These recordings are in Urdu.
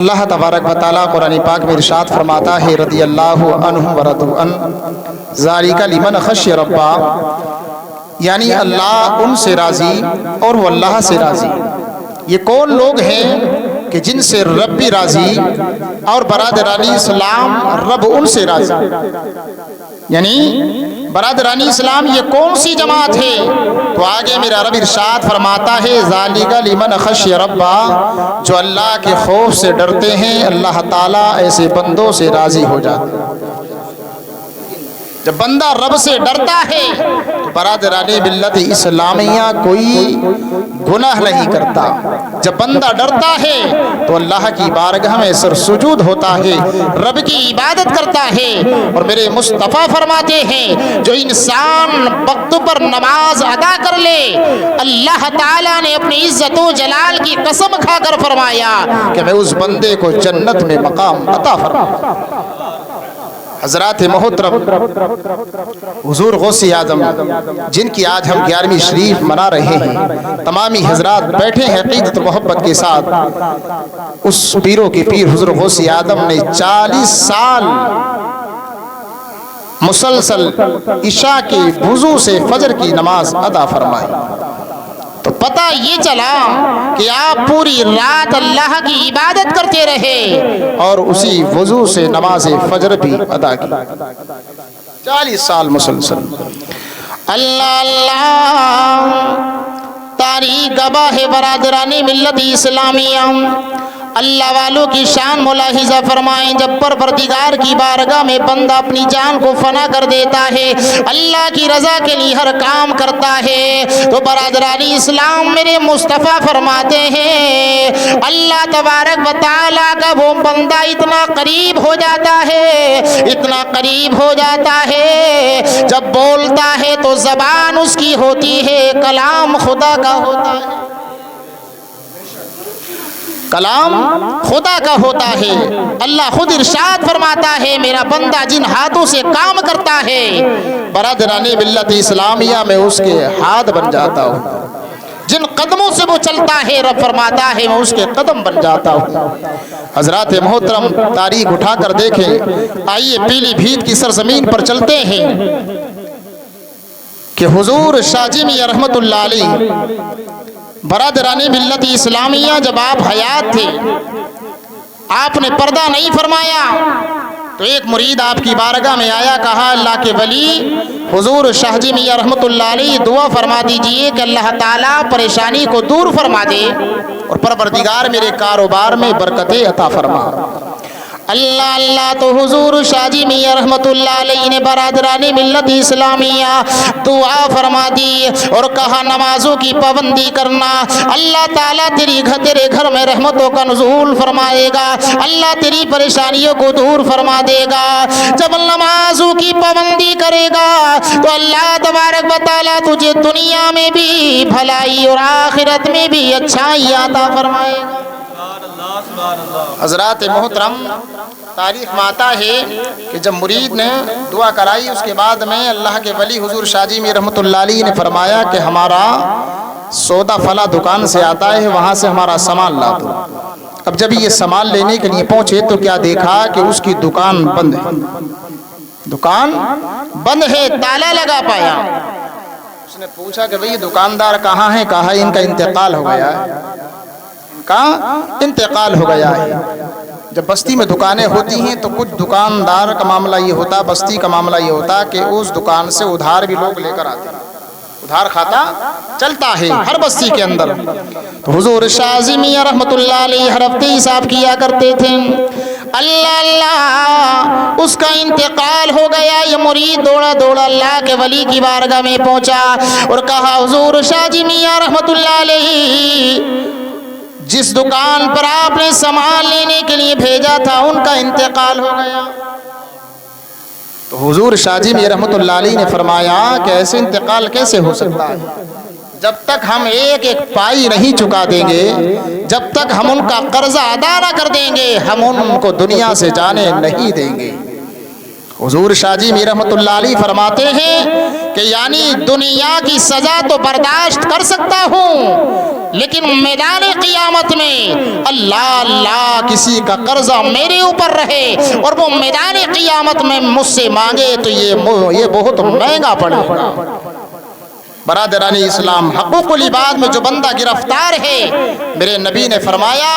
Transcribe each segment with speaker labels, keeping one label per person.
Speaker 1: اللہ تبارک و تعالیٰ قرآن پاک میں ارشاد فرماتا ہے رضی اللہ عنہم ورضوا عنہ ذالک لمن خشی ربا، یعنی اللہ ان سے راضی اور وہ اللہ سے راضی۔ یہ کون لوگ ہیں کہ جن سے رب بھی راضی اور برادرانی اسلام رب ان سے راضی؟ یعنی برادرانی اسلام یہ کون سی جماعت ہے؟ تو آگے میرا رب ارشاد فرماتا ہے ذالک لمن خشی ربا، جو اللہ کے خوف سے ڈرتے ہیں اللہ تعالیٰ ایسے بندوں سے راضی ہو جاتے ہیں۔ جب بندہ رب سے ڈرتا ہے تو برادرانی ملت اسلامیہ کوئی گناہ نہیں کرتا۔ جب بندہ ڈرتا ہے تو اللہ کی بارگاہ میں سر سجود ہوتا ہے، رب کی عبادت کرتا ہے۔ اور میرے مصطفیٰ فرماتے ہیں جو انسان وقت پر نماز ادا کر لے، اللہ تعالیٰ نے اپنی عزت و جلال کی قسم کھا کر فرمایا کہ میں اس بندے کو جنت میں مقام عطا فرماؤں۔ حضرات محترم حضور غوث اعظم جن کی آج ہم 11ویں شریف منا رہے ہیں، تمامی حضرات بیٹھے ہیں عقیدت و محبت کے ساتھ۔ اس پیروں کے پیر حضور غوث اعظم نے 40 سال مسلسل عشاء کے وضو سے فجر کی نماز ادا فرمائی۔ تو پتہ یہ چلا کہ آپ پوری رات اللہ کی عبادت کرتے رہے اور اسی وضو سے نماز فجر بھی ادا کی، 40 سال مسلسل۔ اللہ اللہ تاریخ گواہ ہے برادرانی ملت اسلامیہ، اللہ والوں کی شان ملاحظہ فرمائیں۔ جب پروردگار کی بارگاہ میں بندہ اپنی جان کو فنا کر دیتا ہے، اللہ کی رضا کے لیے ہر کام کرتا ہے، تو برادرانی اسلام میرے مصطفیٰ فرماتے ہیں اللہ تبارک و تعالیٰ کا وہ بندہ اتنا قریب ہو جاتا ہے، اتنا قریب ہو جاتا ہے، جب بولتا ہے تو زبان اس کی ہوتی ہے کلام خدا کا ہوتا ہے، کلام خدا کا ہوتا ہے۔ اللہ خود ارشاد فرماتا ہے میرا بندہ جن ہاتھوں سے کام کرتا ہے برادرانی ملت اسلامیہ میں اس کے ہاتھ بن جاتا ہوں، جن قدموں سے وہ چلتا ہے رب فرماتا ہے میں اس کے قدم بن جاتا ہوں۔ حضرات محترم تاریخ اٹھا کر دیکھیں، آئیے پیلی بھیت کی سرزمین پر چلتے ہیں کہ حضور شاہ جی میاں رحمت اللہ علیہ برادرانی ملت اسلامیہ جب آپ حیات تھے، آپ نے پردہ نہیں فرمایا، تو ایک مرید آپ کی بارگاہ میں آیا، کہا اللہ کے ولی حضور شاہ جی میاں رحمت اللہ علیہ دعا فرما دیجئے کہ اللہ تعالیٰ پریشانی کو دور فرما دے اور پروردگار میرے کاروبار میں برکتیں عطا فرما۔ اللہ اللہ تو حضور شاہ جی میاں رحمت اللہ علیہ نے برادرانی ملت اسلامیہ دعا فرما دی اور کہا نمازوں کی پابندی کرنا، اللہ تعالیٰ تیرے گھر میں رحمتوں کا نزول فرمائے گا، اللہ تیری پریشانیوں کو دور فرما دے گا۔ جب نمازوں کی پابندی کرے گا تو اللہ تبارک و تعالیٰ تجھے دنیا میں بھی بھلائی اور آخرت میں بھی اچھائی عطا فرمائے گا۔ حضرات محترم تاریخ میں آتا ہے کہ جب مرید نے دعا کرائی اس کے بعد میں اللہ کے ولی حضور شاہ جی میاں رحمت اللہ علیہ نے فرمایا کہ ہمارا سودا فلاں دکان سے آتا ہے، وہاں سے ہمارا سامان لا دو۔ اب جب یہ سامان لینے کے لیے پہنچے تو کیا دیکھا کہ اس کی دکان بند ہے، دکان بند ہے، تالا لگا پایا۔ اس نے پوچھا کہ بھئی دکاندار کہاں ہیں؟ کہا ان کا انتقال ہو گیا ہے، کا انتقال ہو گیا ہے۔ جب بستی میں دکانیں ہوتی ہیں تو کچھ دکاندار کا معاملہ یہ ہوتا، بستی کا معاملہ یہ ہوتا کہ اس دکان سے ادھار بھی لوگ لے کر آتے ہیں، ادھار کھاتا چلتا ہے ہر بستی کے اندر۔ تو حضور شاہ جی میاں رحمت اللہ علیہ ہر ہفتے حساب کیا کرتے تھے۔ اللہ اللہ اس کا انتقال ہو گیا، یہ مرید دوڑا دوڑا اللہ کے ولی کی بارگاہ میں پہنچا اور کہا حضور شاہ جی میاں رحمت اللہ علیہ جس دکان پر آپ نے سامان لینے کے لیے بھیجا تھا ان کا انتقال ہو گیا۔ تو حضور شاہ جی میاں رحمت اللہ علیہ نے فرمایا کہ ایسے انتقال کیسے ہو سکتا ہے؟ جب تک ہم ایک ایک پائی نہیں چکا دیں گے، جب تک ہم ان کا قرضہ ادا نہ کر دیں گے، ہم ان کو دنیا سے جانے نہیں دیں گے۔ حضور شاہ جی میر رحمۃ اللہ علیہ فرماتے ہیں کہ یعنی دنیا کی سزا تو برداشت کر سکتا ہوں، لیکن میدان قیامت میں اللہ کسی کا قرضہ میرے اوپر رہے اور وہ میدان قیامت میں مجھ سے مانگے تو یہ بہت مہنگا پڑے گا۔ برادران اسلام، حقوق العباد میں جو بندہ گرفتار ہے، میرے نبی نے فرمایا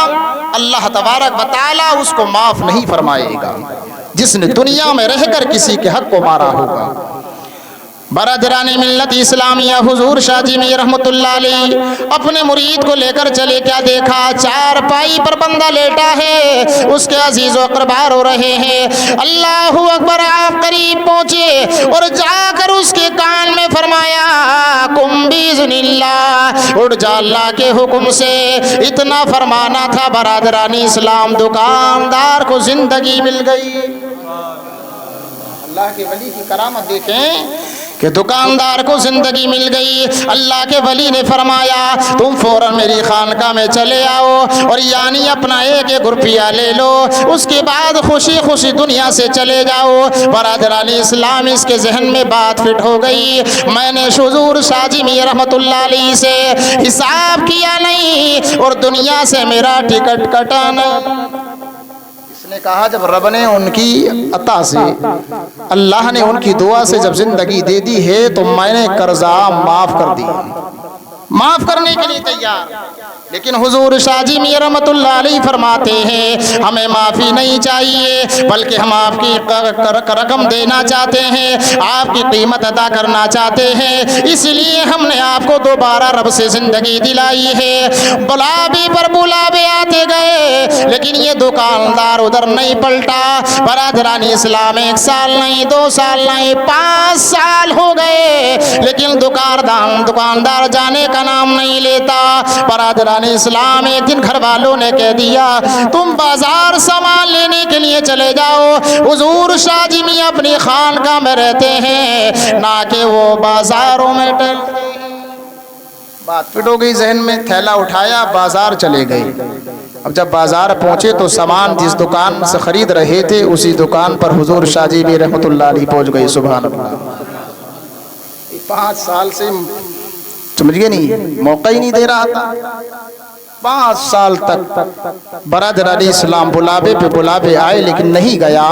Speaker 1: اللہ تبارک و تعالی اس کو معاف نہیں فرمائے گا جس نے دنیا میں رہ کر کسی کے حق کو مارا ہوگا۔ برادران ملت اسلامیہ، حضور شاہ جی میر رحمۃ اللہ علیہ اپنے مرید کو لے کر چلے، کیا دیکھا؟ چار پائی پر بندہ لیٹا ہے، اس کے عزیز و اقربا رو رہے ہیں۔ اللہ اکبر، آپ قریب پہنچے اور جا کر اس کے کان میں فرمایا قم باذن اللہ، اٹھ جا اللہ کے حکم سے۔ اتنا فرمانا تھا برادران اسلام، دکاندار کو زندگی مل گئی۔ اللہ کے ولی کی کرامت دیکھیں کہ دکاندار کو زندگی مل گئی۔ اللہ کے ولی نے فرمایا تم فوراً میری خانقاہ میں چلے آؤ اور یعنی اپنا ایک روپیہ لے لو، اس کے بعد خوشی خوشی دنیا سے چلے جاؤ۔ برادران اسلام، اس کے ذہن میں بات فٹ ہو گئی، میں نے حضور شاہ جی میر رحمۃ اللہ علیہ سے حساب کیا نہیں اور دنیا سے میرا ٹکٹ کٹا نہیں۔ نے کہا جب رب نے ان کی عطا سے، اللہ نے ان کی دعا سے جب زندگی دے دی ہے تو میں نے قرضہ معاف کر دی، معاف کرنے کے لیے تیار۔ لیکن حضور شاہ جی میر رحمۃ اللہ علیہ فرماتے ہیں ہمیں معافی نہیں چاہیے، بلکہ ہم آپ کی رقم دینا چاہتے ہیں، آپ کی قیمت ادا کرنا چاہتے ہیں، اس لیے ہم نے آپ کو دوبارہ رب سے زندگی دلائی ہے۔ بلابے پر بلابے آتے گئے، لیکن یہ دکاندار ادھر نہیں پلٹا۔ برادران اسلام، 1 سال نہیں، 2 سال نہیں، 5 سال ہو گئے، لیکن دکاندار جانے کا نام نہیں لیتا۔ برادران اسلام، ایک دن گھر والوں نے کہہ دیا تم بازار سامان لینے کے لیے چلے جاؤ۔ حضور شاہ جی میاں اپنی خانقاہ میں رہتے ہیں، نہ کہ وہ بازاروں میں ٹہلتے ہیں۔ بات فٹ ہو گئی ذہن میں، تھیلا اٹھایا، بازار چلے گئے۔ اب جب بازار پہنچے تو سامان جس دکان سے خرید رہے تھے اسی دکان پر حضور شاہ جی بھی رحمۃ اللہ علیہ پہنچ گئے۔ سبحان اللہ، 5 سال سے سمجھ گئے نہیں، موقع ہی نہیں دے رہا تھا۔ 5 سال تک برادران اسلام بلابے پہ بلابے آئے لیکن نہیں گیا۔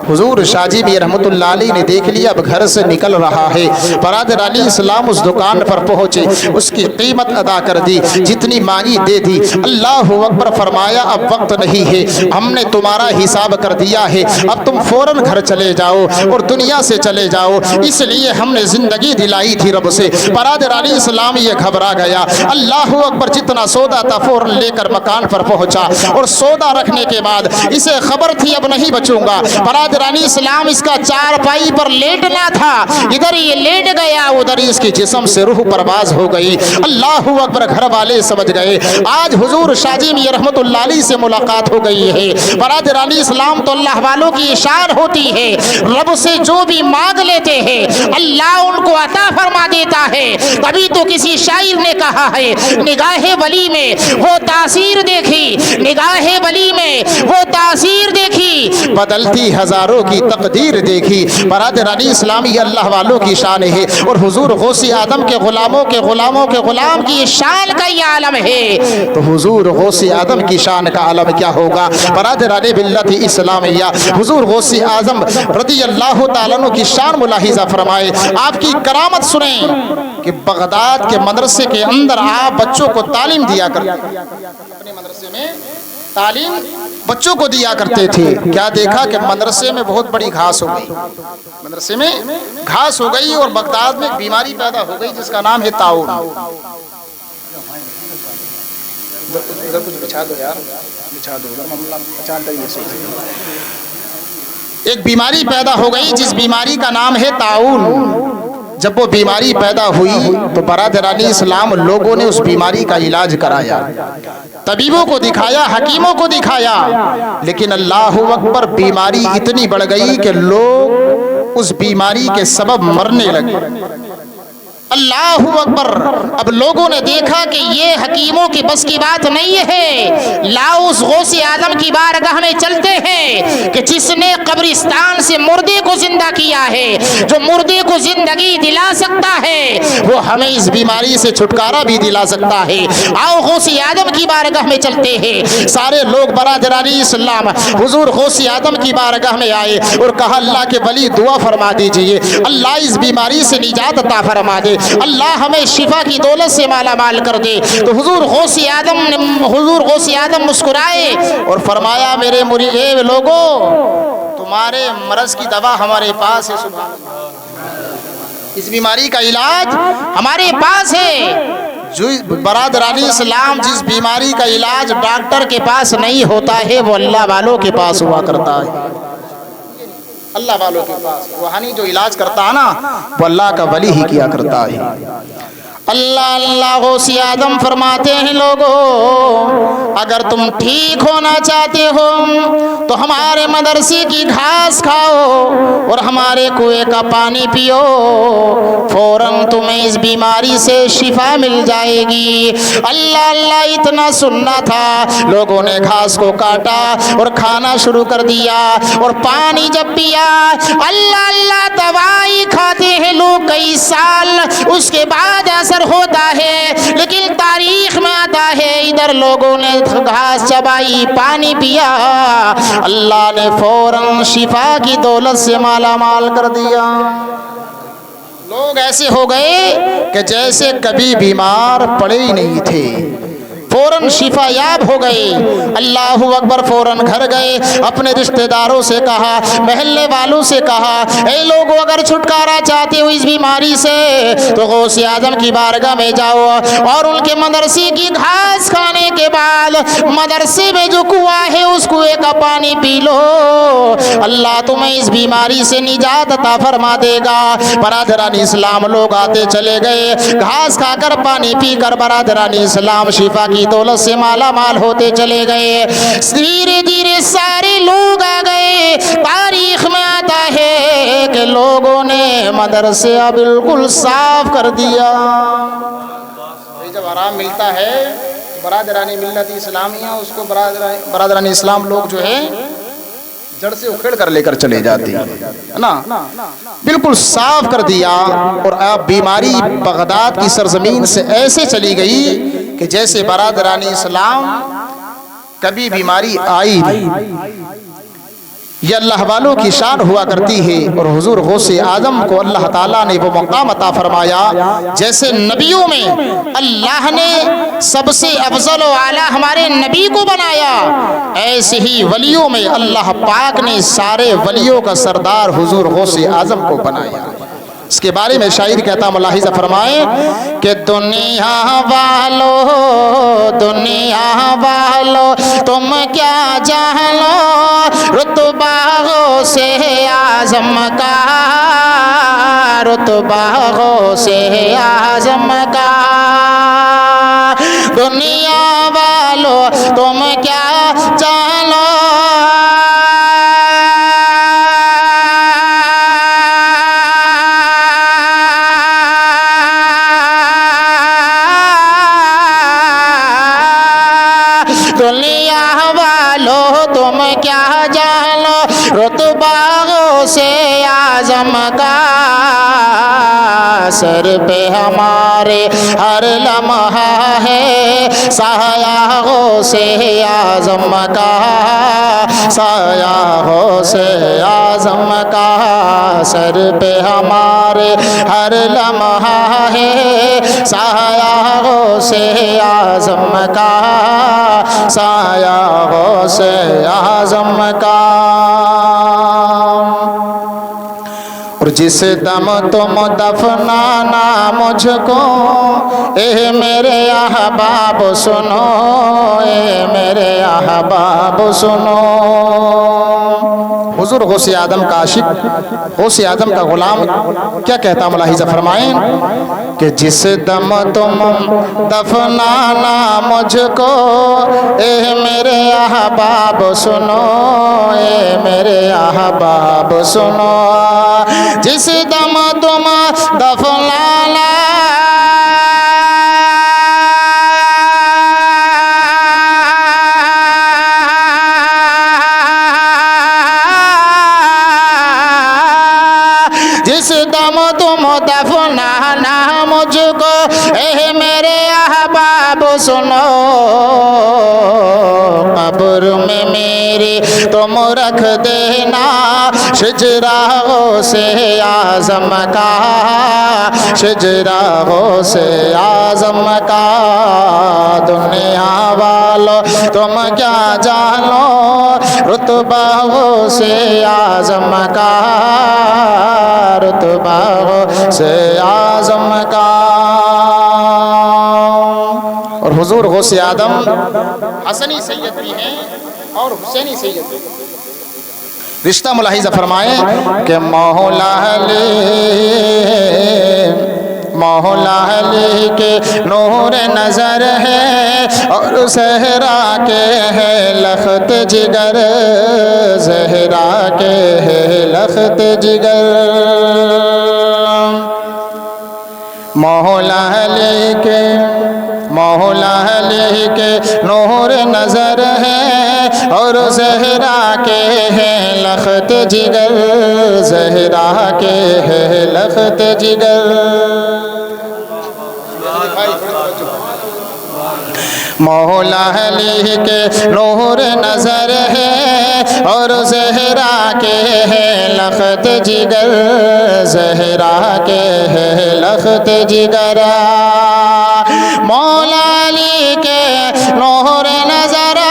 Speaker 1: حضور شاہ جی بھی رحمۃ اللہ علیہ نے دیکھ لیا اب گھر سے نکل رہا ہے۔ برادران اسلام اس دکان پر پہنچے، اس کی قیمت ادا کر دی، جتنی مانگی دے دی۔ اللہ اکبر فرمایا اب وقت نہیں ہے، ہم نے تمہارا حساب کر دیا ہے، اب تم فوراً گھر چلے جاؤ اور دنیا سے چلے جاؤ، اس لیے ہم نے زندگی دلائی تھی رب سے۔ برادران اسلام یہ گھبرا گیا۔ اللہ اکبر، جتنا سودا تھا فوراً لے کر مکان پر پہنچا اور سودا رکھنے کے بعد اسے خبر تھی اب نہیں بچوں گا۔ برادران اسلام، اس کا 4 پائی پر لیٹنا تھا، ادھر یہ لیٹ گیا، ادھر اس کے جسم سے روح پرواز ہو گئی۔ اللہ اکبر، گھر والے سمجھ گئے آج حضور شاہ جی میر رحمۃ اللہ علیہ سے ملاقات ہو گئی ہے۔ برادران اسلام، تو اللہ والوں کی شان ہوتی ہے، رب سے جو بھی مانگ لیتے ہیں اللہ ان کو عطا فرما دیتا ہے۔ کبھی تو کسی شاعر نے کہا ہے نگاہ ولی میں وہ تاثیر دیکھی، نگاہ ولی میں وہ تاثیر دیکھی، بدلتی ہزاروں کی تقدیر دیکھی۔ برادران اسلامی، اللہ والوں کی شان ہے اور حضور غوث آدم کے غلاموں کے غلاموں کے غلام کی شان کا یہ عالم ہے، تو حضور غوث آدم کی شان کا عالم کیا ہوگا؟ برادران ملت اسلامیہ، حضور غوث اعظم رضی اللہ تعالیٰ عنہ کی شان ملاحظہ فرمائے، آپ کی کرامت سنیں کہ بغداد کے مدرسے کے اندر آپ بچوں کو تعلیم دیا کرتے، اپنے مدرسے میں تعلیم بچوں کو دیا کرتے تھے۔ کیا دیکھا کہ مدرسے میں بہت بڑی گھاس ہو گئی، مدرسے میں گھاس ہو گئی اور بغداد میں ایک بیماری پیدا ہو گئی جس کا نام ہے طاعون۔ ادھر کچھ بچھا دو یار، بچھا دو ادھر، اچانک ایک بیماری پیدا ہو گئی جس بیماری کا نام ہے طاعون۔ جب وہ بیماری پیدا ہوئی تو برادران اسلام لوگوں نے اس بیماری کا علاج کرایا، طبیبوں کو دکھایا، حکیموں کو دکھایا، لیکن اللہ اکبر بیماری اتنی بڑھ گئی کہ لوگ اس بیماری کے سبب مرنے لگے۔ اللہ اکبر۔ اب لوگوں نے دیکھا کہ یہ حکیموں کی بس کی بات نہیں ہے، لاؤ اس غوث اعظم کی بارگاہ میں چلتے ہیں کہ جس نے قبرستان سے مردے کو زندہ کیا ہے، جو مردے کو زندگی دلا سکتا ہے، وہ ہمیں اس بیماری سے چھٹکارا بھی دلا سکتا ہے۔ آؤ غوث اعظم کی بارگاہ میں چلتے ہیں۔ سارے لوگ برادرانی اسلام حضور غوث اعظم کی بارگاہ میں آئے اور کہا اللہ کے ولی دعا فرما دیجئے، اللہ اس بیماری سے نجات عطا فرما دے، اللہ ہمیں شفا کی دولت سے مالا مال کر دے۔ تو حضور غوث اعظم مسکرائے اور فرمایا میرے مرید لوگوں، تمہارے مرض کی دوا ہمارے پاس ہے، سبحان اللہ، اس بیماری کا علاج ہمارے پاس ہے۔ جو برادرانی اسلام جس بیماری کا علاج ڈاکٹر کے پاس نہیں ہوتا ہے وہ اللہ والوں کے پاس ہوا کرتا ہے، اللہ والوں کے پاس روحانی جو علاج کرتا ہے نا وہ اللہ کا ولی ہی کیا کرتا ہے۔ اللہ اللہ غوث اعظم فرماتے ہیں لوگوں، اگر تم ٹھیک ہونا چاہتے ہو تو ہمارے مدرسے کی گھاس کھاؤ اور ہمارے کنویں کا پانی پیو، فوراً تمہیں اس بیماری سے شفا مل جائے گی۔ اللہ اللہ اتنا سننا تھا، لوگوں نے گھاس کو کاٹا اور کھانا شروع کر دیا اور پانی جب پیا، اللہ اللہ دوائی کھاتے ہیں لوگ کئی سال، اس کے بعد اثر ہوتا ہے، لیکن تاریخ میں آتا ہے ادھر لوگوں نے گھاس چبائی، پانی پیا، اللہ نے فوراً شفا کی دولت سے مالا مال کر دیا۔ لوگ ایسے ہو گئے کہ جیسے کبھی بیمار پڑے ہی نہیں تھے، فوراً شفا یاب ہو گئے۔ اللہ اکبر، فوراً گھر گئے، اپنے رشتہ داروں سے کہا، محلے والوں سے کہا، اے لوگوں اگر چھٹکارا چاہتے ہو اس بیماری سے تو غوث اعظم کی بارگاہ میں جاؤ اور ان کے مدرسے کی گھاس کھانے کے بعد مدرسے میں جو کنواں ہے اس کنویں کا پانی پی لو، اللہ تمہیں اس بیماری سے نجات عطا فرما دے گا۔ برادران اسلام لوگ آتے چلے گئے، گھاس کھا کر پانی پی کر برادران اسلام شفا کی دولت سے مالا مال ہوتے چلے گئے۔ دھیرے دھیرے سارے لوگ آ گئے۔ تاریخ میں آتا ہے کہ لوگوں نے مدرسہ بالکل صاف کر دیا۔ جب آرام ملتا ہے برادرانی ملت اسلامیہ اس کو برادرانی اسلام لوگ جو ہے جڑ سے اکھیڑ کر لے کر چلے جاتے ہیں نا، بالکل صاف کر دیا۔ اور اب بیماری بغداد کی سرزمین سے ایسے چلی گئی کہ جیسے برادرانی اسلام کبھی بیماری آئی نہیں۔ یہ اللہ والوں کی شان ہوا کرتی ہے، اور حضور غوث اعظم کو اللہ تعالیٰ نے وہ مقام عطا فرمایا جیسے نبیوں میں اللہ نے سب سے افضل و اعلیٰ ہمارے نبی کو بنایا، ایسے ہی ولیوں میں اللہ پاک نے سارے ولیوں کا سردار حضور غوث اعظم کو بنایا۔ اس کے بارے میں شاعر کہتا ملاحظہ فرمائیں کہ دنیا والو تم کیا جانو رتبہ غوث اعظم کا، رتبہ غوث اعظم کا، دنیا والو تم کیا جانو رتبہ غوث اعظم کا، سر پہ ہمارے ہر لمحہ ہے سایہ غوث اعظم کا، سایہ غوث اعظم کا، سر پہ ہمارے ہر لمحہ ہے سایہ غوث اعظم کا، سایہ غوث اعظم کا۔ اور جس دم تم دفنانا مجھ کو، اے میرے احباب سنو، اے میرے احباب سنو۔ حضور غوث اعظم کا عاشق، غوث اعظم کا غلام کیا کہتا ملاحظہ فرمائیں کہ جس دم تم دفنانا مجھ کو، اے میرے احباب سنو، اے میرے احباب سنو، جس دم تم دفنانا سنو قبر میں میرے تم رکھ دینا شجرہ غوث اعظم کا شجرہ غوث اعظم کا دنیا والو تم کیا جانو رتبہ غوث اعظم کا رتبہ غوث اعظم کا اور حضور غوث اعظم حسنی سید بھی ہیں اور حسینی سید بھی ہیں رشتہ ملاحظہ فرمائیں کہ مولا علی کے نور نظر ہے اور زہرا کے ہے لخت جگر زہرا کے ہے لخت جگر مولا علی کے نور نظر ہے اور زہرا کے ہے لخت جگر زہرا کے ہے لخت جگر مولا علی کے نور نظر ہے اور زہرا کے ہے لخت جگر زہرا کے ہے لخت جگر مولا علی کے نور نظر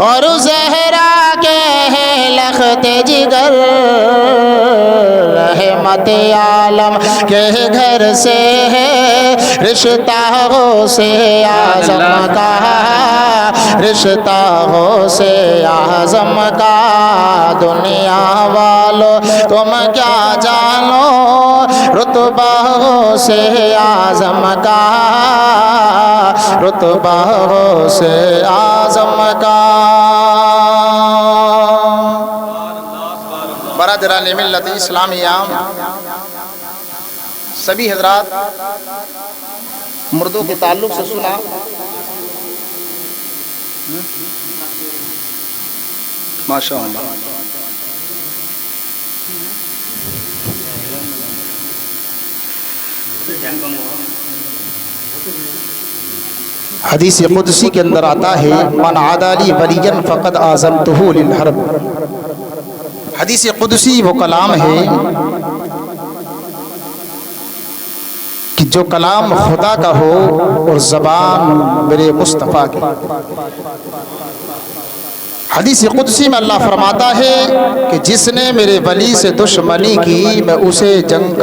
Speaker 1: اور زہرا کے ہے لخت جگر رحمت عالم کے گھر سے ہے رشتہ غوث اعظم کا رشتہ غوث اعظم کا دنیا والو تم کیا جانو رتبہ غوث اعظم کا رتبہ غوث اعظم کا برادران ملت اسلامیہ سبھی حضرات مردوں کے تعلق سے سنا ماشاء اللہ حدیث قدسی کے اندر آتا ہے من عادی لی ولیا فقد آذنتہ للحرب حدیث قدسی وہ کلام ہے کہ جو کلام خدا کا ہو اور زبان میرے مصطفیٰ کی حدیث قدسی میں اللہ فرماتا ہے کہ جس نے میرے ولی سے دشمنی کی میں اسے جنگ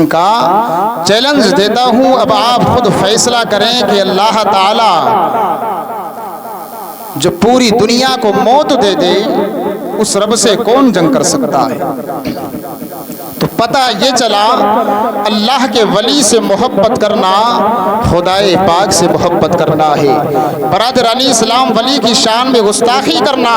Speaker 1: کا چیلنج دیتا ہوں اب آپ خود فیصلہ کریں کہ اللہ تعالی جو پوری دنیا کو موت دے دے اس رب سے کون جنگ کر سکتا ہے تو پتہ یہ چلا اللہ کے ولی سے محبت کرنا خدائے پاک سے محبت کرنا ہے برادران اسلام ولی کی شان میں گستاخی کرنا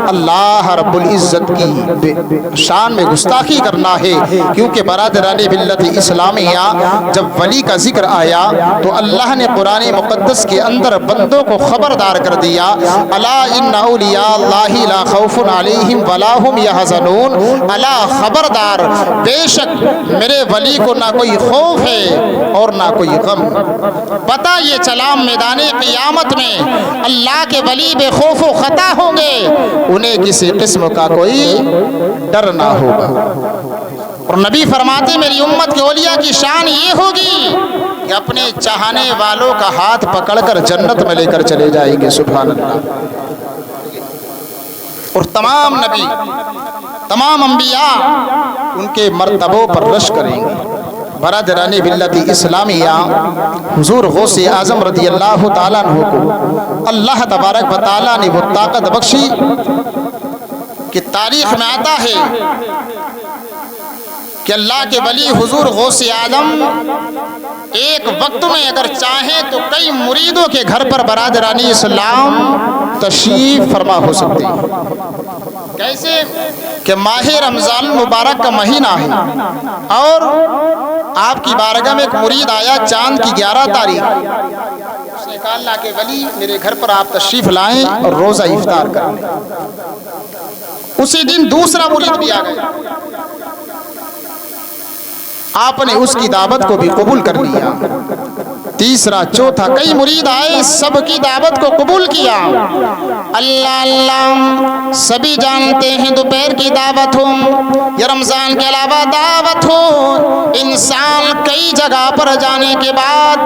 Speaker 1: اللہ رب العزت کی شان میں گستاخی کرنا ہے کیونکہ برادران ملت اسلامیہ جب ولی کا ذکر آیا تو اللہ نے قرآن مقدس کے اندر بندوں کو خبردار کر دیا الا ان اولیاء اللہ لا خوف علیہم ولا هم يحزنون الا خبردار بے شک میرے ولی کو نہ کوئی خوف ہے اور نہ کوئی غم پتہ یہ چلا میدان قیامت میں اللہ کے ولی بے خوف و خطا ہوں گے انہیں کسی قسم کا کوئی ڈر نہ ہوگا اور نبی فرماتے میری امت کے اولیاء کی شان یہ ہوگی کہ اپنے چاہنے والوں کا ہاتھ پکڑ کر جنت میں لے کر چلے جائیں گے سبحان اللہ اور تمام نبی تمام انبیاء ان کے مرتبوں پر رش کریں گے برادران ملت اسلامیہ حضور غوث اعظم رضی اللہ تعالیٰ عنہ کو اللہ تبارک و تعالیٰ نے وہ طاقت بخشی کہ تاریخ میں آتا ہے کہ اللہ کے ولی حضور غوث اعظم ایک وقت میں اگر چاہیں تو کئی مریدوں کے گھر پر برادران اسلام تشریف فرما ہو سکتے ہیں کیسے کہ ماہ رمضان المبارک کا مہینہ ہے اور آپ کی بارگاہ میں ایک مرید آیا چاند کی 11 تاریخ، اس نے کہا اللہ کے ولی میرے گھر پر آپ تشریف لائیں اور روزہ افطار کریں۔ اسی دن دوسرا مرید بھی آ گیا، آپ نے اس کی دعوت کو بھی قبول کر لیا، تیسرا چوتھا کئی مرید آئے، سب کی دعوت کو قبول کیا۔ اللہ اللہ سبھی جانتے ہیں دوپہر کی دعوت ہو یا رمضان کے علاوہ دعوت ہو، انسان کئی جگہ پر جانے کے بعد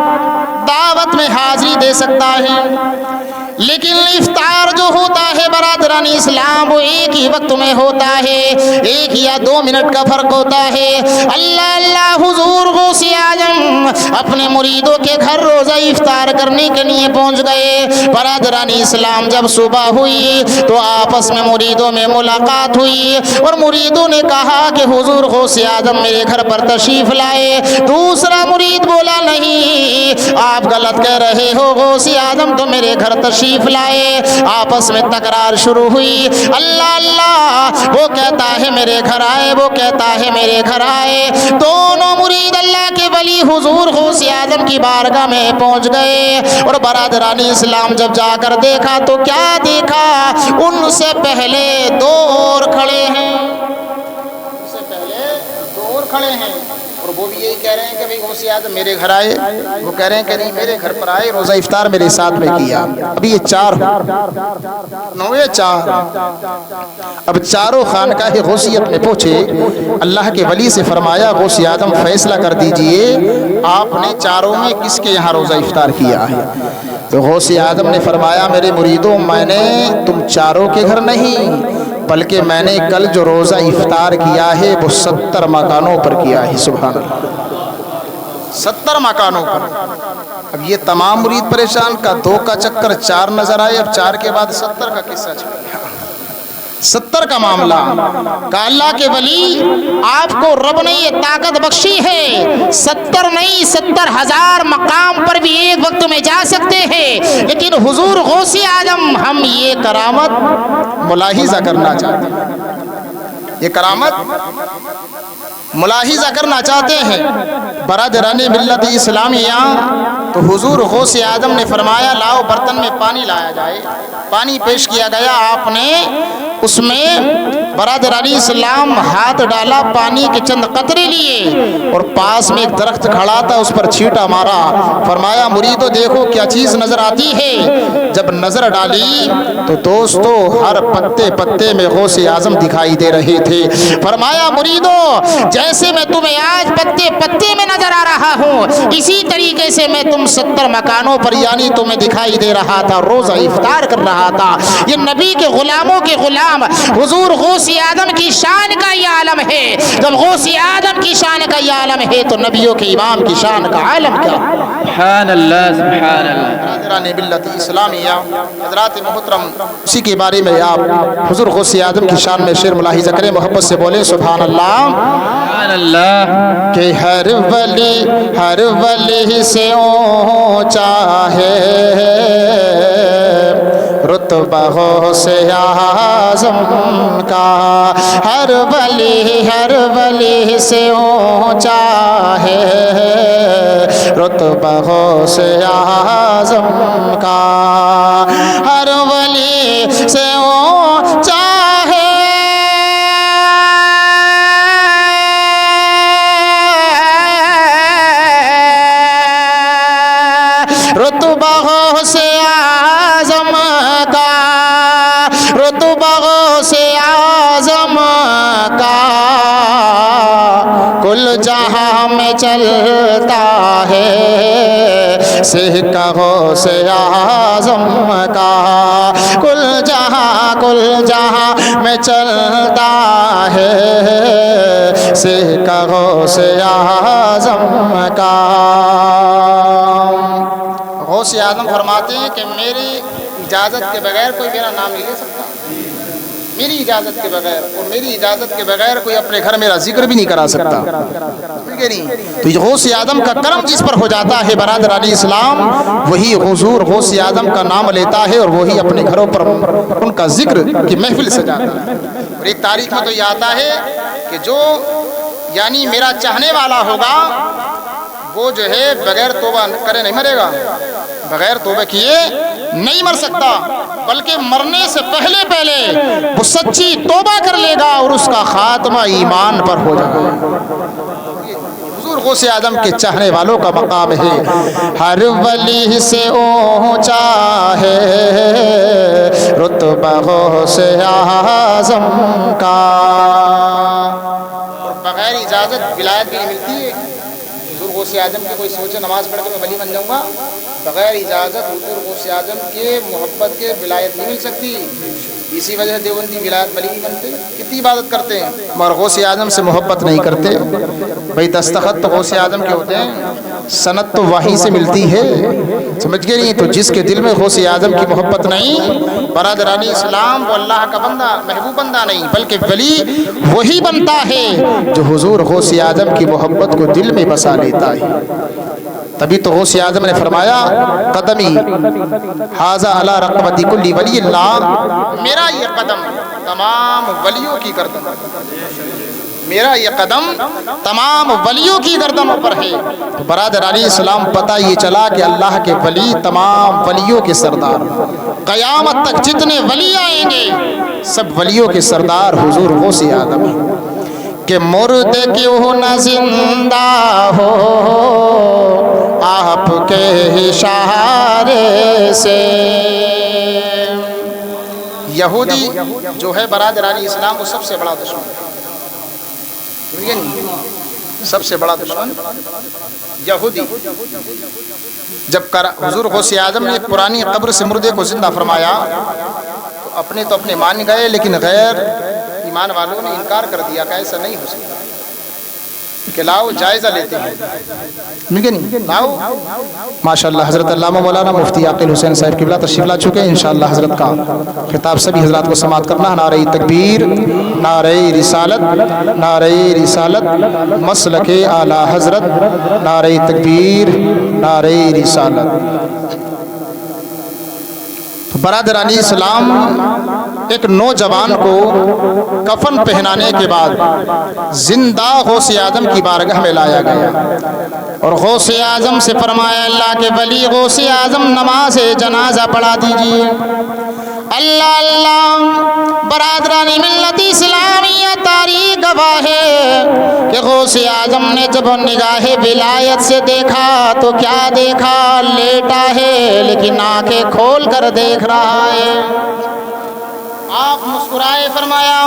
Speaker 1: دعوت میں حاضری دے سکتا ہے، لیکن افطار جو ہوتا ہے برادران اسلام وہ ایک ہی وقت میں ہوتا ہے، 1 یا 2 منٹ کا فرق ہوتا ہے۔ اللہ اللہ حضور غوث اعظم اپنے مریدوں کے گھر روزہ افطار کرنے کے لیے پہنچ گئے۔ برادران اسلام جب صبح ہوئی تو آپس میں مریدوں میں ملاقات ہوئی اور مریدوں نے کہا کہ حضور غوث اعظم میرے گھر پر تشریف لائے۔ دوسرا مرید بولا نہیں آپ غلط کہہ رہے ہو، غوث اعظم تو میرے گھر تشریف لائے۔ آپس میں تکرار شروع ہوئی، اللہ اللہ وہ کہتا ہے میرے گھر آئے، وہ کہتا ہے میرے گھر آئے۔ دونوں مرید اللہ کے ولی حضور غوث اعظم کی بارگاہ میں پہنچ گئے اور برادران اسلام جب جا کر دیکھا تو کیا دیکھا، ان سے پہلے 2 اور کھڑے ہیں، ان سے پہلے 2 اور کھڑے ہیں اور وہ بھی یہی کہہ رہے ہیں کہ بھئی غوث اعظم میرے گھر آئے، وہ کہہ رہے ہیں کہ نہیں میرے گھر پر آئے، روزہ افطار میرے ساتھ میں کیا۔ ابھی یہ 4 ہوئے 4، اب چاروں خانقاہ غوثیت میں پہنچے، اللہ کے ولی سے فرمایا غوث اعظم فیصلہ کر دیجئے آپ نے چاروں میں کس کے یہاں روزہ افطار کیا ہے؟ تو غوث اعظم نے فرمایا میرے مریدوں میں نے تم چاروں کے گھر نہیں بلکہ میں نے کل جو روزہ افطار کیا ہے وہ 70 مکانوں پر کیا ہے۔ سبحان اللہ، 70 مکانوں پر۔ اب یہ تمام مرید پریشان کا 2 کا چکر 4 نظر آئے، اب 4 کے بعد 70 کا قصہ چل گیا، 70 کا معاملہ۔ کہ اللہ کے ولی آپ کو رب نے یہ طاقت بخشی ہے، 70 نہیں 70,000 مقام پر بھی ایک وقت میں جا سکتے ہیں، لیکن حضور غوث اعظم ہم یہ کرامت ملاحظہ کرنا چاہتے ہیں، یہ کرامت ملاحظہ کرنا چاہتے ہیں۔ برادران ملت اسلامیہ، تو حضور غوث اعظم نے فرمایا لاؤ برتن میں پانی لایا جائے، پانی پیش کیا گیا، آپ نے اس میں برادران اسلام ہاتھ ڈالا، پانی کے چند قطرے لیے اور پاس میں ایک درخت کھڑا تھا اس پر چھینٹا مارا، فرمایا مریدو دیکھو کیا چیز نظر آتی ہے۔ جب نظر ڈالی تو دوستو ہر پتے پتے میں غوث اعظم دکھائی دے رہے تھے۔ فرمایا مریدو جیسے میں تمہیں آج پتے پتے میں نظر آ رہا ہوں، اسی طریقے سے میں تم 70 مکانوں پر یعنی تمہیں دکھائی دے رہا تھا، روزہ افطار کر رہا تھا۔ یہ نبی کے غلاموں کے غلام حضور غوث اعظم کی شان کا یہ عالم ہے۔ جب غوث اعظم کی شان کا یہ عالم ہے تو نبیوں کے امام کی شان کا عالم کیا؟
Speaker 2: سبحان اللہ سبحان اللہ۔
Speaker 1: برادران ملت اسلامیہ حضرات محترم، اسی کے بارے میں آپ حضور غوث اعظم کی شان میں شعر ملاحظہ کریں، محبت سے بولیں سبحان اللہ۔
Speaker 2: سبحان اللہ۔
Speaker 1: کہ ہر ولی سے اونچا ہے رتبہ غوث اعظم کا، ہر ولی سے اونچا ہے رتبہ غوث اعظم کا، ہر ولی سے اونچا ہے رتبہ غوث اعظم کا، رتبہ غوث اعظم کا، کل جہاں میں چلتا ہے سکہ غوث اعظم کا، کل جہاں میں چلتا ہے سکہ غوث اعظم کا۔ غوث اعظم فرماتے ہیں کہ میری اجازت کے بغیر کوئی میرا نام نہیں لے سکتا، میری اجازت کے بغیر، اور میری اجازت کے بغیر کوئی اپنے گھر میرا ذکر بھی نہیں کرا سکتا، ٹھیک ہے نہیں؟ تو غوث اعظم کا کرم جس پر ہو جاتا ہے برادران اسلام، وہی حضور غوث اعظم کا نام لیتا ہے اور وہی اپنے گھروں پر ان کا ذکر کی محفل سجاتا ہے۔ اور ایک تاریخ میں تو یہ آتا ہے کہ جو یعنی میرا چاہنے والا ہوگا وہ جو ہے بغیر توبہ کرے نہیں مرے گا، بغیر توبہ کیے نہیں مر سکتا، بلکہ مرنے سے پہلے وہ سچی توبہ کر لے گا اور اس کا خاتمہ ایمان پر ہو جائے گا۔ حضور غوث اعظم کے چاہنے والوں کا مقام ہے ہر ولی سے اونچا ہے رتبہ غوث اعظم کا، اور بغیر اجازت ولایت بھی نہیں ملتی ہے۔ حضور غوث اعظم کی کوئی سوچے نماز پڑھ کے میں ولی بن جاؤں گا، بغیر اجازت حضور غوث اعظم کے محبت کے ولایت نہیں مل سکتی۔ اسی وجہ سے دیوبندی ولایت ولی نہیں بنتے، کتنی عبادت کرتے ہیں مگر غوث اعظم سے محبت نہیں کرتے۔ بھائی دستخط تو غوث اعظم کے ہوتے ہیں، سند تو وحی سے ملتی ہے، سمجھ گئے نہیں؟ تو جس کے دل میں غوث اعظم کی محبت نہیں، برادران اسلام، وہ اللہ کا بندہ، محبوب بندہ نہیں، بلکہ ولی وہی بنتا ہے جو حضور غوث اعظم کی محبت کو دل میں بسا لیتا ہے۔ تبھی تو غوث اعظم نے فرمایا قدمی ھذا علی رقبۃ کل ولی اللہ، میرا یہ قدم تمام ولیوں کی گردن، میرا یہ قدم تمام ولیوں کی گردنوں پر ہے۔ تو برادران اسلام پتہ یہ چلا کہ اللہ کے ولی تمام ولیوں کے سردار، قیامت تک جتنے ولی آئیں گے سب ولیوں کے سردار حضور غوث اعظم ہیں۔ کہ مردے کیوں نہ زندہ ہو آپ کے اشارے سے۔ یہودی جو ہے برادران اسلام وہ سب سے بڑا دشمن ہے، سب سے بڑا دشمن یہودی۔ جب حضور غوث اعظم نے ایک پرانی قبر سے مردے کو زندہ فرمایا تو اپنے مان گئے، لیکن غیر ایمان والوں نے انکار کر دیا کہ ایسا نہیں ہو سکتا، کہ لاؤ جائزہ لیتے ہیں، نہیں لاؤ۔ ماشاءاللہ حضرت علامہ مولانا مفتی عاقل حسین صاحب قبلہ تشریف لا چکے ہیں، انشاءاللہ حضرت کا خطاب سبھی حضرات کو سماعت کرنا ہے۔ نعرہ تکبیر، نعرہ رسالت، نعرہ رسالت، مسلک اعلی حضرت، نعرہ تکبیر، نعرہ رسالت۔ برادران اسلام، ایک نوجوان کو کفن پہنانے کے بعد زندہ غوث اعظم کی بارگاہ میں لایا گیا اور غوث اعظم سے فرمایا اللہ کے ولی غوث اعظم نماز جنازہ پڑھا دیجیے۔ اللہ اللہ، برادران ملت اسلامیہ تاریخ گواہ ہے کہ غوث اعظم نے جب نگاہ ولایت سے دیکھا تو کیا دیکھا؟ لیٹا ہے لیکن آنکھیں کھول کر دیکھ رہا ہے۔ آپ مسکرائے، فرمایا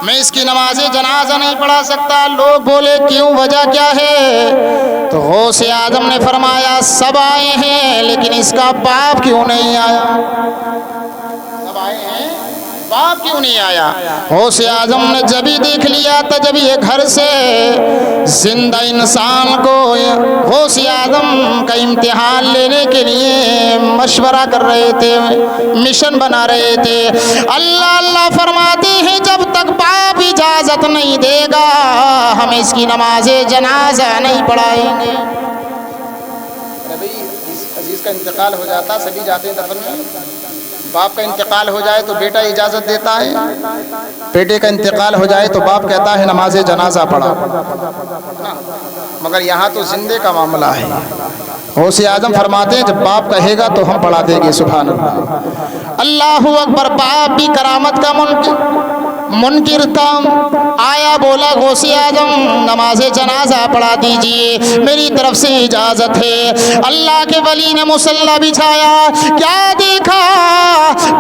Speaker 1: میں اس کی نماز جنازہ نہیں پڑھا سکتا۔ لوگ بولے کیوں، وجہ کیا ہے؟ تو غوث اعظم نے فرمایا سب آئے ہیں لیکن اس کا باپ کیوں نہیں آیا؟ سب آئے ہیں، باپ کیوں نہیں آیا؟ غوث اعظم نے جب ہی دیکھ لیا تھا جب یہ گھر سے زندہ انسان کو غوث اعظم کا امتحان لینے کے لیے مشورہ کر رہے تھے، مشن بنا رہے تھے۔ اللہ اللہ فرماتے ہیں جب تک باپ اجازت نہیں دے گا ہم اس کی نماز جنازہ نہیں پڑھائیں گے۔ عزیز کا انتقال ہو جاتا، سبھی جاتے ہیں دفن میں، باپ کا انتقال ہو جائے تو بیٹا اجازت دیتا ہے، بیٹے کا انتقال ہو جائے تو باپ کہتا ہے نماز جنازہ پڑھا، مگر یہاں تو زندے کا معاملہ ہے۔ غوث اعظم فرماتے ہیں جب باپ کہے گا تو ہم پڑھا دیں گے۔ سبحان اللہ، اللہ اکبر۔ باپ بھی کرامت کا منکر تھا، آیا بولا غوث اعظم نماز جنازہ پڑھا دیجئے، میری طرف سے اجازت ہے۔ اللہ کے ولی نے مصلی بچھایا، کیا دیکھا؟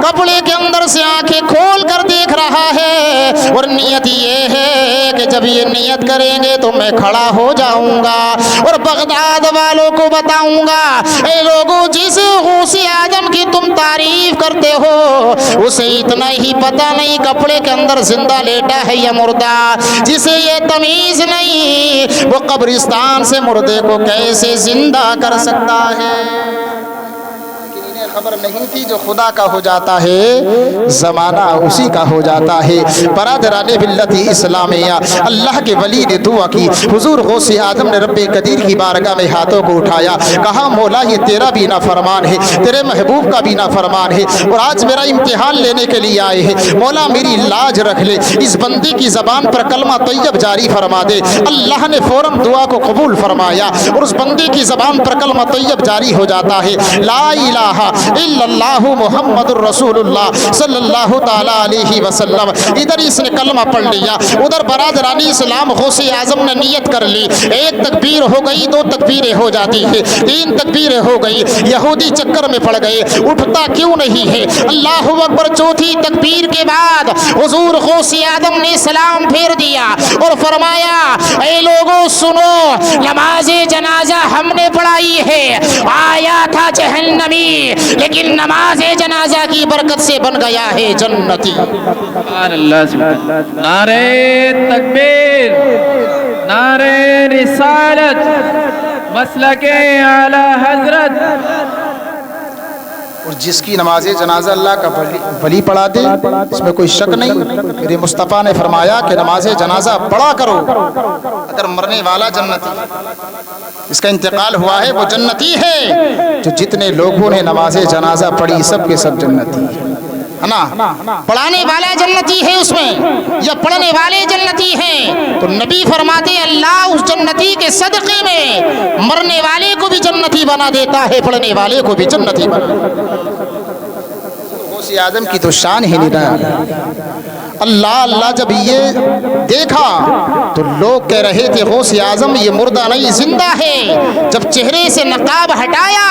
Speaker 1: کپڑے کے اندر سے آنکھیں کھول کر دیکھ رہا ہے، اور نیت یہ ہے کہ جب یہ نیت کریں گے تو میں کھڑا ہو جاؤں گا اور بغداد والوں کو بتاؤں گا اے لوگوں جس غوث اعظم کی تم تعریف کرتے ہو اسے اتنا ہی پتہ نہیں کپڑے کے اندر زندہ لیٹا ہے یا مردہ، جسے یہ تمیز نہیں وہ قبرستان سے مردے کو کیسے زندہ کر سکتا ہے۔ خبر نہیں تھی جو خدا کا ہو جاتا ہے زمانہ اسی کا ہو جاتا ہے۔ برادران ملت اسلامیہ، اللہ کے ولی نے دعا کی، حضور غوث اعظم نے رب قدیر کی بارگاہ میں ہاتھوں کو اٹھایا، کہا مولا یہ تیرا بھی نافرمان ہے، تیرے محبوب کا بھی نافرمان ہے، اور آج میرا امتحان لینے کے لیے آئے ہیں، مولا میری لاج رکھ لے، اس بندے کی زبان پر کلمہ طیب جاری فرما دے۔ اللہ نے فوراً دعا کو قبول فرمایا اور اس بندے کی زبان پر کلمہ طیب جاری ہو جاتا ہے، لا الہ الا اللہ محمد الرسول اللہ صلی اللہ تعالی علیہ وسلم۔ ادھر اس نے کلمہ پڑھ لیا، ادھر برادران اسلام غوث اعظم نے نیت کر لی، ایک تکبیر ہو گئی، دو تکبیریں ہو جاتی ہیں، تین تکبیریں ہو گئی، یہودی چکر میں پڑ گئے، اٹھتا کیوں نہیں ہے؟ اللہ اکبر۔ چوتھی تکبیر کے بعد حضور غوث اعظم نے سلام پھیر دیا اور فرمایا اے لوگوں سنو، نماز جنازہ ہم نے پڑھائی ہے، آیا تھا جہنمی لیکن نماز جنازہ کی برکت سے بن گیا ہے جنتی۔
Speaker 2: سبحان اللہ سبحان اللہ۔ نعرہ تکبیر، نعرہ رسالت، مسلک اعلی حضرت۔
Speaker 1: اور جس کی نماز جنازہ اللہ کا ولی پڑھا دے اس میں کوئی شک نہیں۔ میرے مصطفیٰ نے فرمایا کہ نماز جنازہ پڑھا کرو، اگر مرنے والا جنتی اس کا انتقال ہوا ہے وہ جنتی ہے۔ جو جتنے لوگوں نے نماز جنازہ پڑھی سب کے سب جنتی ہے نا۔ پڑھانے والا جنتی ہے اس میں یا پڑھنے والے جنتی ہیں؟ تو نبی فرماتے اللہ اس جنتی کے صدقے میں مرنے والے کو بھی جنتی بنا دیتا ہے، پڑھنے والے کو بھی جنتی بنا دیتا ہے۔ غوث اعظم کی تو شان ہی نہیں۔ اللہ جب یہ دیکھا تو لوگ کہہ رہے تھے غوث اعظم یہ مردہ نہیں زندہ ہے، جب چہرے سے نقاب ہٹایا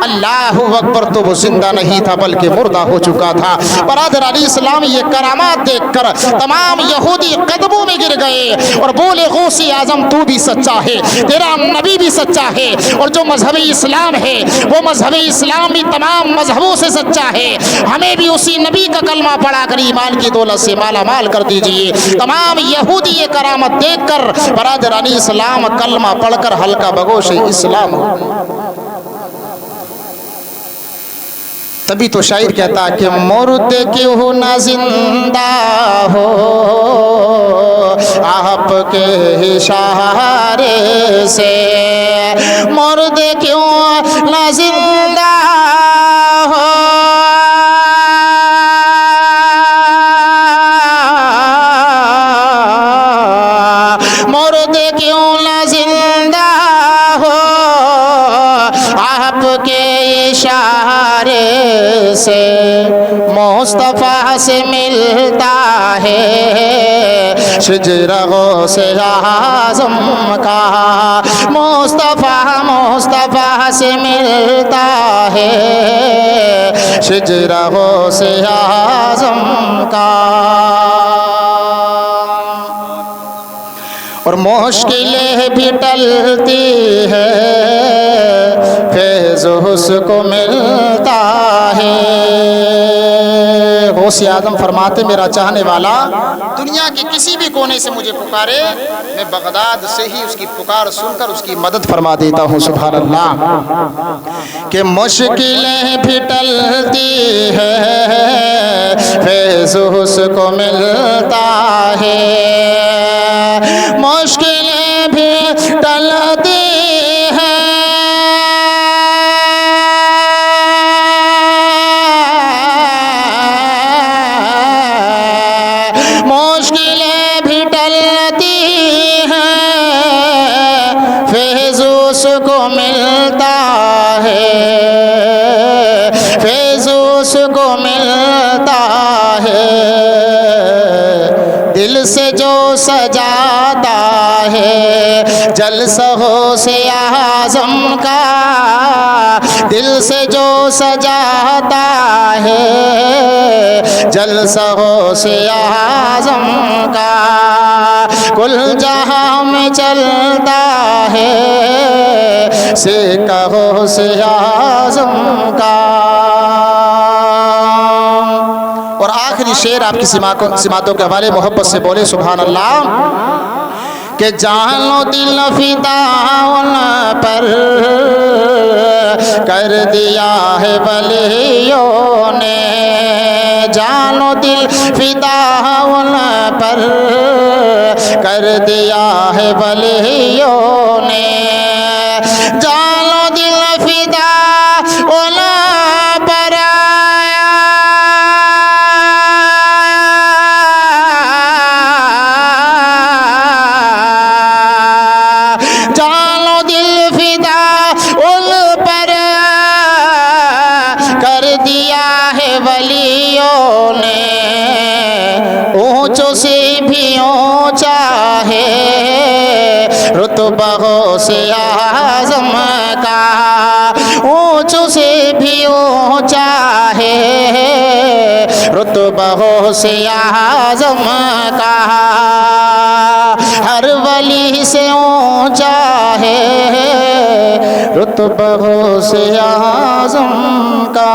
Speaker 1: اللہ اکبر تو وہ زندہ نہیں تھا بلکہ مردہ ہو چکا تھا۔ برادران اسلام یہ کرامات دیکھ کر تمام یہودی قدموں میں گر گئے اور بولے غوث اعظم تو بھی سچا ہے، تیرا نبی بھی سچا ہے، اور جو مذہب اسلام ہے وہ مذہب اسلام بھی تمام مذہبوں سے سچا ہے، ہمیں بھی اسی نبی کا کلمہ پڑھا کر ایمان کی دولت سے مالا مال کر دیجئے۔ تمام یہودی یہ کرامت دیکھ کر برادران اسلام کلمہ پڑھ کر ہلکا بگوش اسلام ہو گئے۔ تبھی تو شاعر کہتا کہ مرد کیوں نہ زندہ ہو آپ کے اشارے سے، مرد کیوں نہ زندہ ہو سے مصطفیٰ سے ملتا ہے شجرہ غوث اعظم کا، مصطفیٰ سے ملتا ہے شجرہ غوث اعظم کا۔ اور مشکلیں بھی ٹلتی ہے فیض اس کو ملتا ہے۔ غوث اعظم فرماتے میرا چاہنے والا دنیا کے کسی بھی کونے سے مجھے پکارے، میں بغداد سے ہی اس کی پکار سن کر اس کی مدد فرما دیتا ہوں۔ سبحان اللہ۔ کہ مشکلیں بھی ٹلتی ہے فیض اس کو ملتا ہے، مشکلیں بھی ٹلتی ہیں مشکلیں بھی ٹلتی ہیں فیض اس کو ملتا ہے، فیض اس کو ملتا ہے۔ دل سے جو سجاتا ہے جلسہ غوث اعظم کا، دل سے جو سجاتا ہے جلسہ غوث اعظم کا، کل جہاں میں چلتا ہے سکہ غوث اعظم کا۔ اور آخری شعر آپ کی سماعتوں کے حوالے محبت سے بولے سبحان اللہ۔ کہ جان و دل فدا ان پر کر دیا ہے ولیوں نے، جان و دل فدا ان پر کر دیا ہے ولیوں نے، جان و دل فدا ان پر جان و دل فدا ان پر کر دیا ہے ولیوں نے، اونچوں سے بھی اونچا ہے رتبہ غوث اعظم کا، اونچوں سے بھی اونچا ہے رتبہ غوث اعظم کا، ہر ولی سے اونچا ہے رتبہ غوث اعظم کا۔